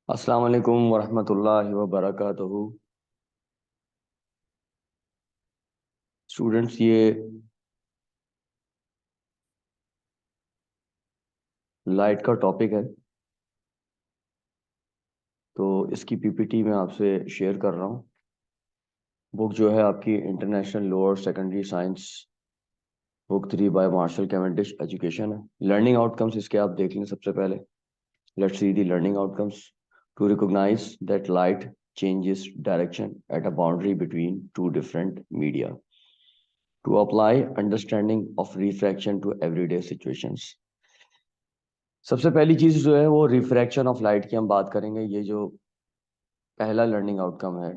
अस्सलाम वालेकुम वरहमतुल्लाहि वबरकातुहू। स्टूडेंट्स, ये लाइट का टॉपिक है, तो इसकी पीपीटी मैं आपसे शेयर कर रहा हूँ। बुक जो है आपकी international lower secondary science book 3 by Marshall Cavendish education है। लर्निंग आउटकम्स इसके आप देख लें। सबसे पहले let's see the learning outcomes. To recognise that light changes direction at a boundary between two different media, to apply understanding of refraction to everyday situations। सबसे पहली चीज जो है वो रिफ्रैक्शन ऑफ लाइट की हम बात करेंगे। ये जो पहला लर्निंग आउटकम है,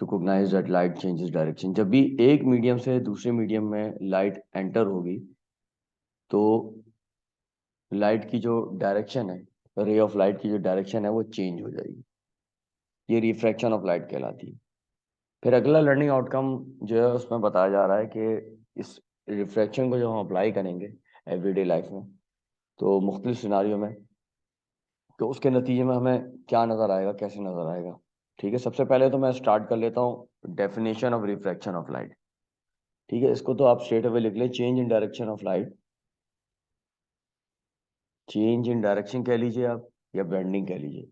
to recognise that light changes direction. जब भी एक मीडियम से दूसरे मीडियम में लाइट एंटर होगी तो लाइट की जो डायरेक्शन है, रे ऑफ लाइट की जो डायरेक्शन है वो चेंज हो जाएगी। ये रिफ्रैक्शन ऑफ लाइट कहलाती है। फिर अगला लर्निंग आउटकम जो है उसमें बताया जा रहा है कि इस रिफ्रैक्शन को जो हम अप्लाई करेंगे एवरीडे लाइफ में, तो मुख्तलिफ सिनारियों में, तो उसके नतीजे में हमें क्या नज़र आएगा, कैसे नज़र आएगा। ठीक है, सबसे पहले तो मैं स्टार्ट कर लेता हूँ definition of refraction of light. ठीक है, इसको तो आप स्ट्रेट अवे लिख लें, change in direction of light. Change in direction कह लीजिए आप, या बेंडिंग कह लीजिए।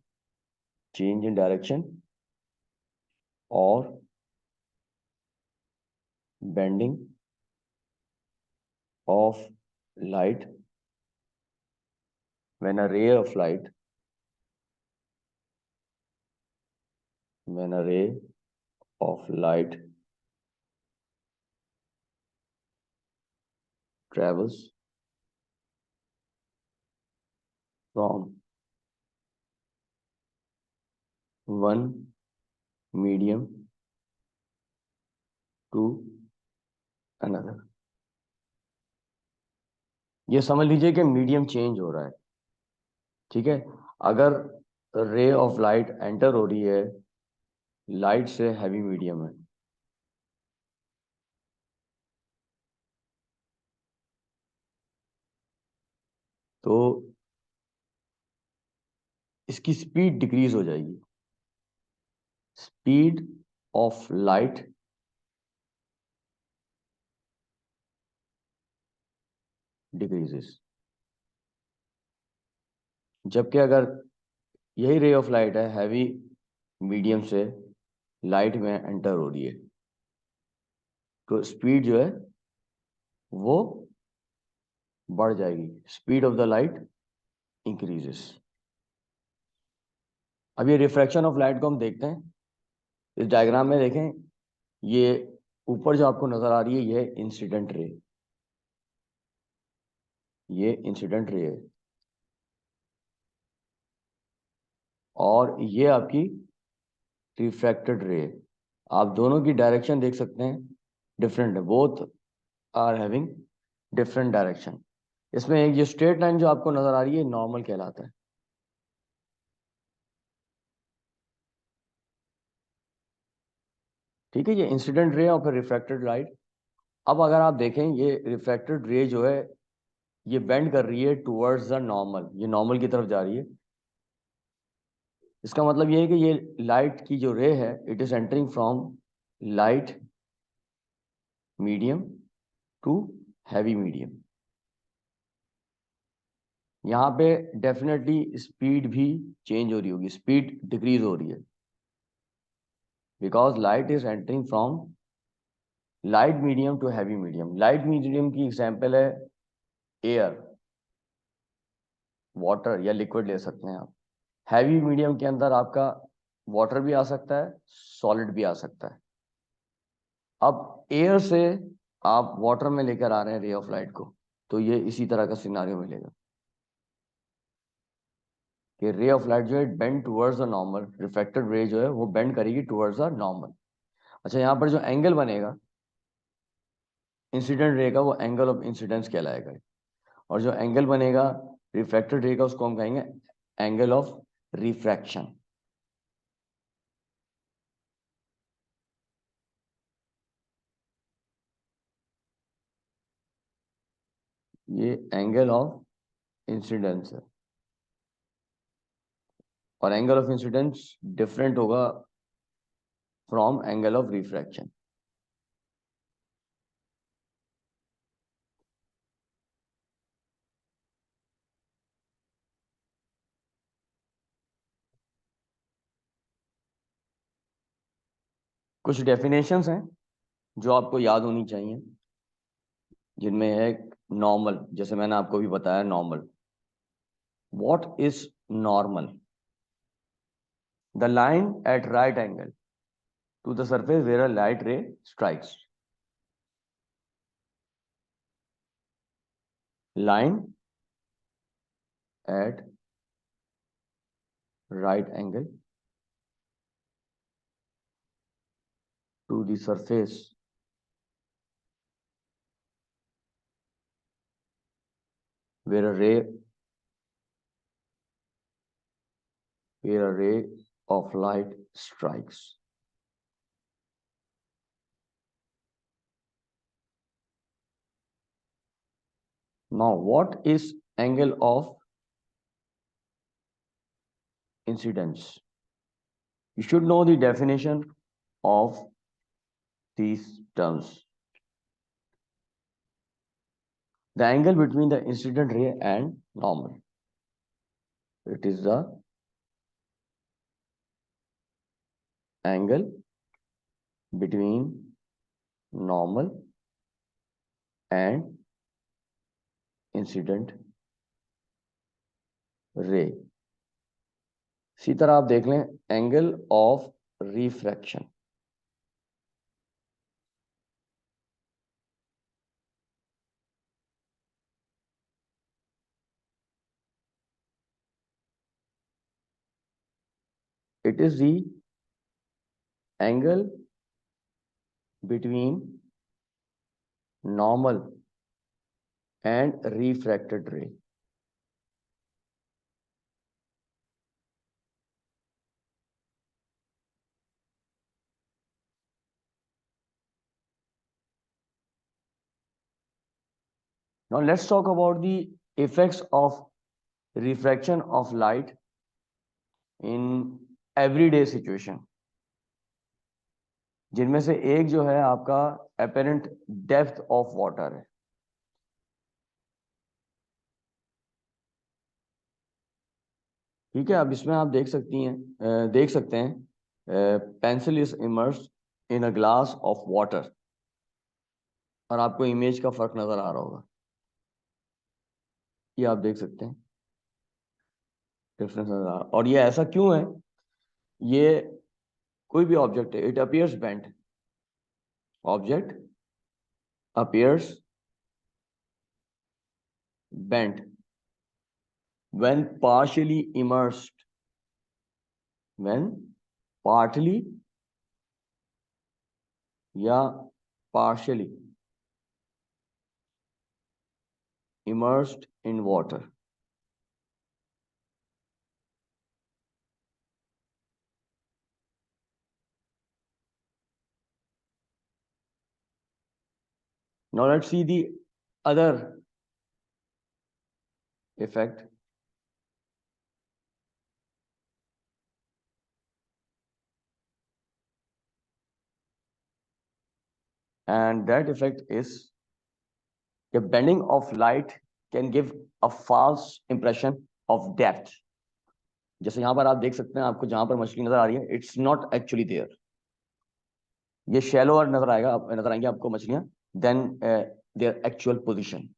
चेंज इन डायरेक्शन और bending of light when a ray of light, when a ray of light travels from one medium to another। ये समझ लीजिए कि मीडियम चेंज हो रहा है। ठीक है, अगर रे ऑफ लाइट एंटर हो रही है लाइट से हैवी मीडियम में, तो इसकी स्पीड डिक्रीज हो जाएगी। Speed of light decreases. जबकि अगर यही रे ऑफ लाइट है हैवी मीडियम से लाइट में एंटर हो रही है, तो स्पीड जो है वो बढ़ जाएगी। Speed of the light increases. अब ये रिफ्रैक्शन ऑफ लाइट को हम देखते हैं। इस डायग्राम में देखें, ये ऊपर जो आपको नजर आ रही है ये इंसिडेंट रे, ये इंसिडेंट रे है, और ये आपकी रिफ्रैक्टेड रे है। आप दोनों की डायरेक्शन देख सकते हैं, डिफरेंट है। Both are having different direction. इसमें एक ये स्ट्रेट लाइन जो आपको नजर आ रही है नॉर्मल कहलाता है। ठीक है, ये इंसिडेंट रे और फिर रिफ्रैक्टेड लाइट। अब अगर आप देखें, ये रिफ्रैक्टेड रे जो है ये बेंड कर रही है टुवर्ड्स द नॉर्मल, ये नॉर्मल की तरफ जा रही है। इसका मतलब ये है कि ये लाइट की जो रे है it is entering from light medium to heavy medium. यहाँ पे डेफिनेटली स्पीड भी चेंज हो रही होगी, स्पीड डिक्रीज हो रही है, because light is entering from light medium to heavy medium. Light medium की एग्जांपल है एयर, वाटर या लिक्विड ले सकते हैं आप। हैवी मीडियम के अंदर आपका वाटर भी आ सकता है, सॉलिड भी आ सकता है। अब एयर से आप वाटर में लेकर आ रहे हैं रे ऑफ लाइट को, तो ये इसी तरह का सिनारियो मिलेगा कि रे ऑफ लाइट जो है bend towards the normal, reflected ray जो है वो बेंड करेगी टुवर्ड्स द नॉर्मल। अच्छा, यहाँ पर जो एंगल बनेगा इंसिडेंट रे का वो एंगल ऑफ इंसिडेंस कहलाएगा, और जो एंगल बनेगा रिफ्लेक्टेड रे का उसको हम कहेंगे एंगल ऑफ रिफ्रैक्शन। ये एंगल ऑफ इंसिडेंस है। और एंगल ऑफ इंसिडेंस डिफरेंट होगा फ्रॉम एंगल ऑफ रिफ्रैक्शन। कुछ डेफिनेशंस हैं जो आपको याद होनी चाहिए, जिनमें है नॉर्मल, जैसे मैंने आपको भी बताया normal. What is normal? The line at right angle to the surface where a light ray strikes. Line at right angle to the surface where a ray of light strikes. Now, what is angle of incidence? You should know the definition of these terms. The angle between the incident ray and normal. It is the angle between normal and incident ray. इसी तरह आप देख लें angle of refraction. It is the angle between normal and refracted ray. Now let's talk about the effects of refraction of light in everyday situation, जिनमें से एक जो है आपका apparent depth of water है। ठीक है, अब इसमें आप देख सकते हैं pencil is immersed in a glass of water, और आपको इमेज का फर्क नजर आ रहा होगा। ये आप देख सकते हैं डिफरेंस नजर आ रहा, और ये ऐसा क्यों है? ये कोई भी ऑब्जेक्ट है, it appears bent, object appears bent when partially immersed, when partly या partially immersed in water. Now let's see the other effect. And that effect is the bending of light can give a false impression of depth. जैसे यहां पर आप देख सकते हैं, आपको जहां पर मछली नजर आ रही है, इट्स नॉट एक्चुअली देयर। ये शैलो नजर आएंगे आपको मछलियां देन देयर एक्चुअल पोजीशन।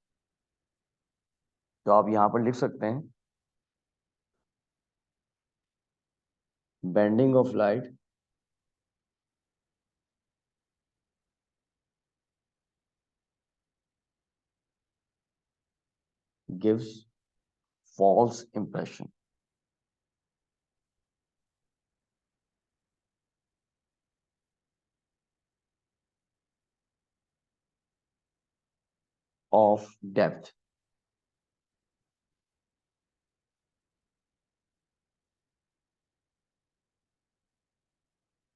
तो आप यहां पर लिख सकते हैं bending of light gives false impression of depth.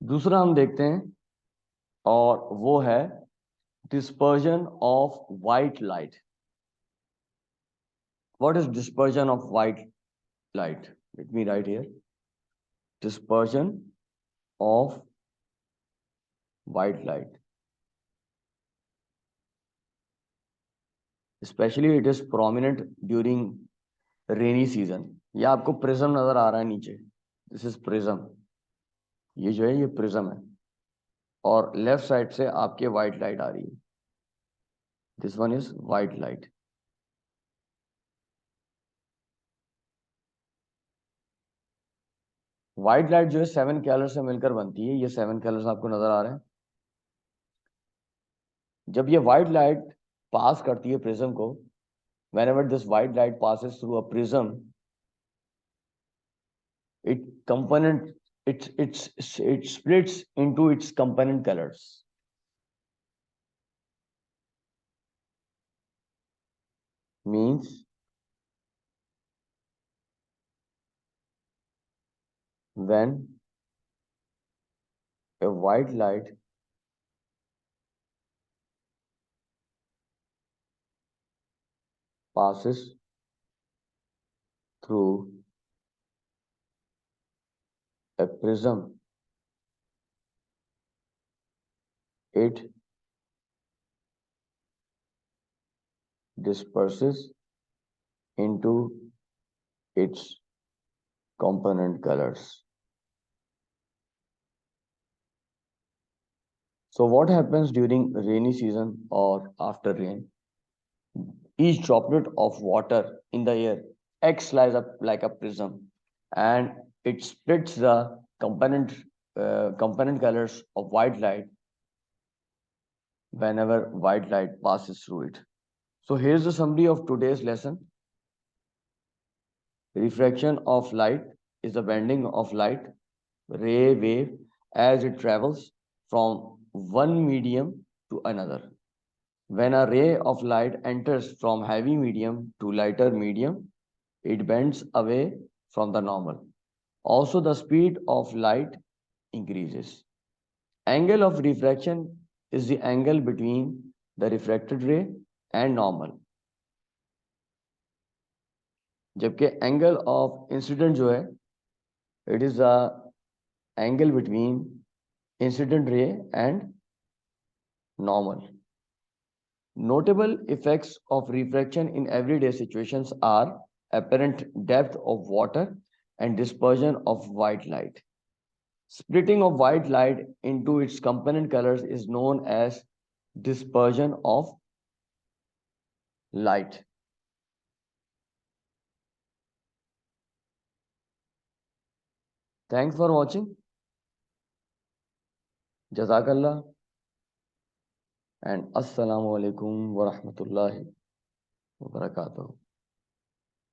दूसरा हम देखते हैं, और वो है dispersion of white light. What is dispersion of white light? Let me write here. dispersion of white light. Especially it is prominent during rainy season. ये आपको prism नजर आ रहा है नीचे, दिस इज प्रिज्म, ये जो है ये प्रिज्म है, और लेफ्ट साइड से आपके व्हाइट लाइट आ रही है, this one is white light. White light जो है 7 कलर से मिलकर बनती है, ये 7 कलर्स आपको नजर आ रहे हैं। जब ये व्हाइट लाइट पास करती है प्रिज्म को, whenever this white light passes through a prism, it component it splits into its component colors. Means when a white light passes through a prism, it disperses into its component colors. So what happens during rainy season or after rain? Each droplet of water in the air acts like a prism, and it splits the component colors of white light whenever white light passes through it. So here's the summary of today's lesson. Refraction of light is the bending of light ray wave as it travels from one medium to another. When a ray of light enters from heavy medium to lighter medium, it bends away from the normal. Also, the speed of light increases. Angle of refraction is the angle between the refracted ray and normal. जबकि angle of incident जो है, it is the angle between incident ray and normal. Notable effects of refraction in everyday situations are apparent depth of water and dispersion of white light. Splitting of white light into its component colors is known as dispersion of light. Thanks for watching. Jazakallah and Assalamu alaikum wa rahmatullahi wa barakatuh.